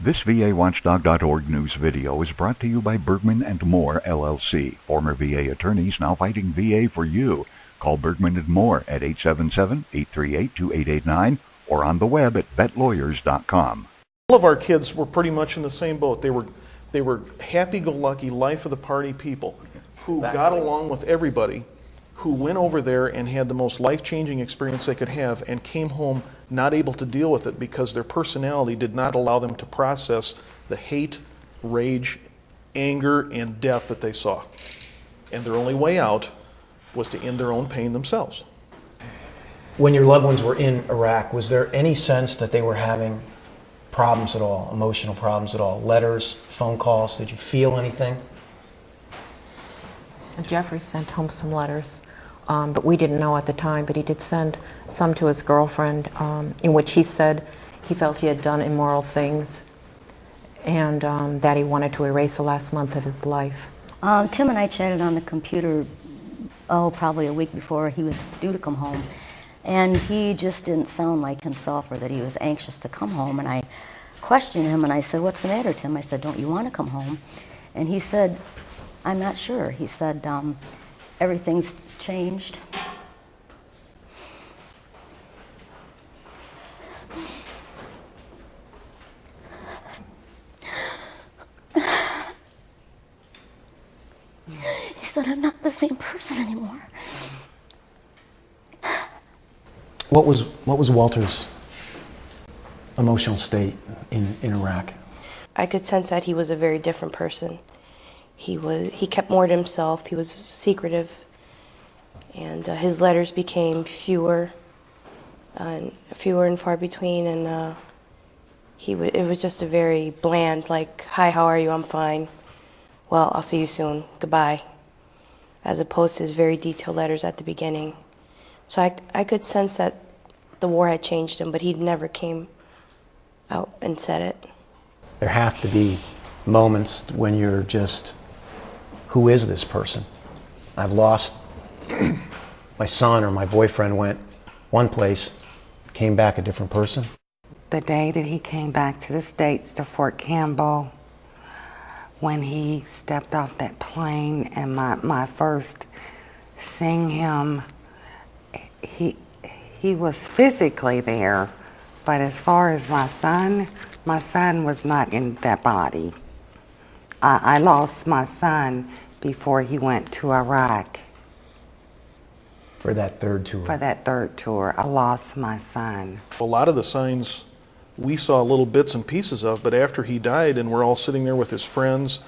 This VAWatchdog.org news video is brought to you by Bergman and Moore, LLC. Former VA attorneys now fighting VA for you. Call Bergman and Moore at 877-838-2889 or on the web at vetlawyers.com. All of our kids were pretty much in the same boat. They were happy-go-lucky, life-of-the-party people who got along with everybody, who went over there and had the most life-changing experience they could have and came home not able to deal with it because their personality did not allow them to process the hate, rage, anger, and death that they saw. And their only way out was to end their own pain themselves. When your loved ones were in Iraq, was there any sense that they were having problems at all, emotional problems at all? Letters, phone calls, did you feel anything? Jeffrey sent home some letters, but we didn't know at the time, but he did send some to his girlfriend, in which he said he felt he had done immoral things and that he wanted to erase the last month of his life. Tim and I chatted on the computer, probably a week before he was due to come home. And he just didn't sound like himself or that he was anxious to come home. And I questioned him and I said, "What's the matter, Tim?" I said, "Don't you want to come home?" And he said, "I'm not sure." He said, "Everything's changed." He said, "I'm not the same person anymore." What was Walter's emotional state in Iraq? I could sense that he was a very different person. He kept more to himself. He was secretive, and his letters became fewer and far between. And it was just a very bland, like, "Hi, how are you? I'm fine. Well, I'll see you soon. Goodbye." As opposed to his very detailed letters at the beginning. So I could sense that the war had changed him, but he never came out and said it. There have to be moments when you're just, who is this person? I've lost my son, or my boyfriend went one place, came back a different person. The day that he came back to the States, to Fort Campbell, when he stepped off that plane, and my first seeing him, he was physically there, but as far as my son was not in that body. I lost my son before he went to Iraq. For that third tour? For that third tour, I lost my son. A lot of the signs we saw little bits and pieces of, but after he died and we're all sitting there with his friends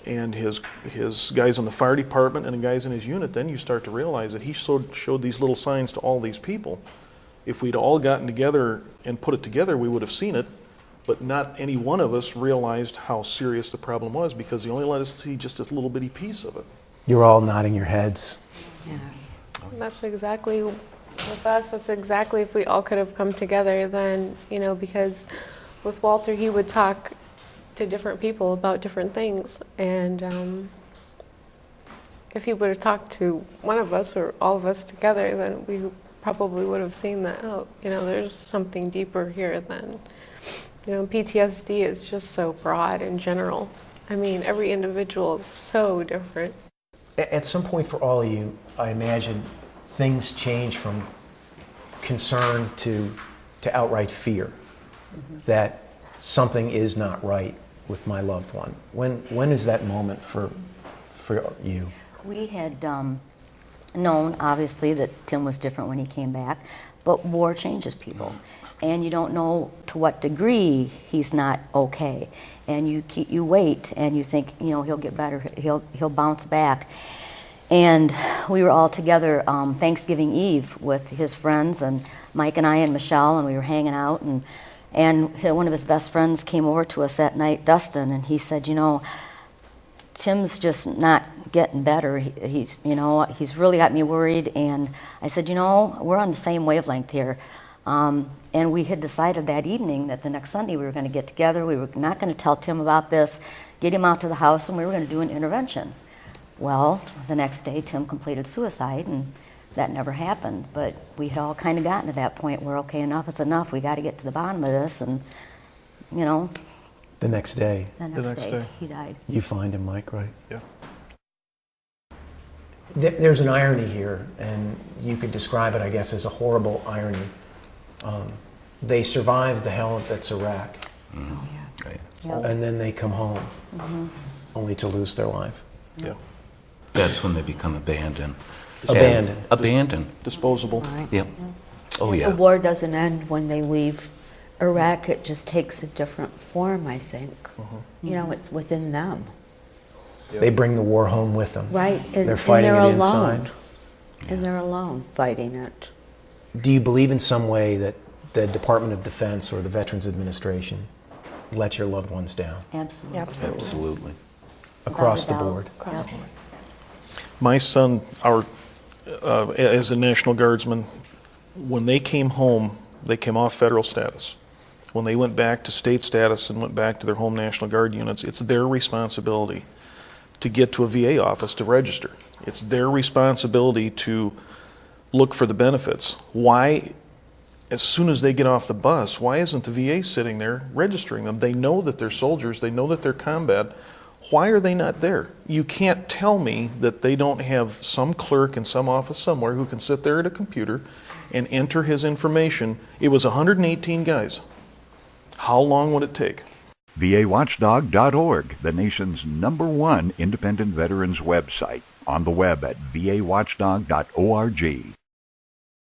and his guys in the fire department and the guys in his unit, then you start to realize that he showed these little signs to all these people. If we'd all gotten together and put it together, we would have seen it, but not any one of us realized how serious the problem was because he only let us see just this little bitty piece of it. You're all nodding your heads. Yes. That's exactly, with us, that's exactly if we all could have come together then, because with Walter, he would talk to different people about different things. And if he would have talked to one of us or all of us together, then we probably would have seen that, there's something deeper here than, PTSD is just so broad in general. I mean, every individual is so different. At some point for all of you, I imagine things change from concern to outright fear that something is not right with my loved one. When is that moment for you? We had known, obviously, that Tim was different when he came back, but war changes people. And you don't know to what degree he's not okay. And you wait and you think, he'll get better, he'll bounce back. And we were all together Thanksgiving Eve with his friends, and Mike and I and Michelle, and we were hanging out, and one of his best friends came over to us that night, Dustin, and he said, Tim's just not getting better. He's really got me worried. And I said, we're on the same wavelength here. And we had decided that evening that the next Sunday we were going to get together. We were not going to tell Tim about this, get him out to the house, and we were going to do an intervention. Well, the next day Tim completed suicide, and that never happened. But we had all kind of gotten to that point where, okay, enough is enough. We got to get to the bottom of this, and The next day, The The next next day, day. he died. you find him, Mike, right? Yeah. There's an irony here, and you could describe it, I guess, as a horrible irony. They survived the hell that's Iraq, Yep. and then they come home only to lose their life. Yeah. That's when they become abandoned. Abandoned. Abandoned. Disposable. Yep. Oh, The yeah. war doesn't end when they leave Iraq. It just takes a different form, I think. You know, it's within them. They bring the war home with them. Right. They're fighting and it they're alone. inside. And they're alone fighting it. Do you believe in some way that the Department of Defense or the Veterans Administration let your loved ones down Absolutely. Absolutely. Absolutely. across the Without a doubt. board? Across the Yep. board. My son, as a National Guardsman, when they came home, they came off federal status. When they went back to state status and went back to their home National Guard units, it's their responsibility to get to a VA office to register. It's their responsibility to look for the benefits. Why, as soon as they get off the bus, why isn't the VA sitting there registering them? They know that they're soldiers, they know that they're combat. Why are they not there? You can't tell me that they don't have some clerk in some office somewhere who can sit there at a computer and enter his information. It was 118 guys. How long would it take? VAWatchdog.org, the nation's #1 independent veterans website. On the web at VAWatchdog.org.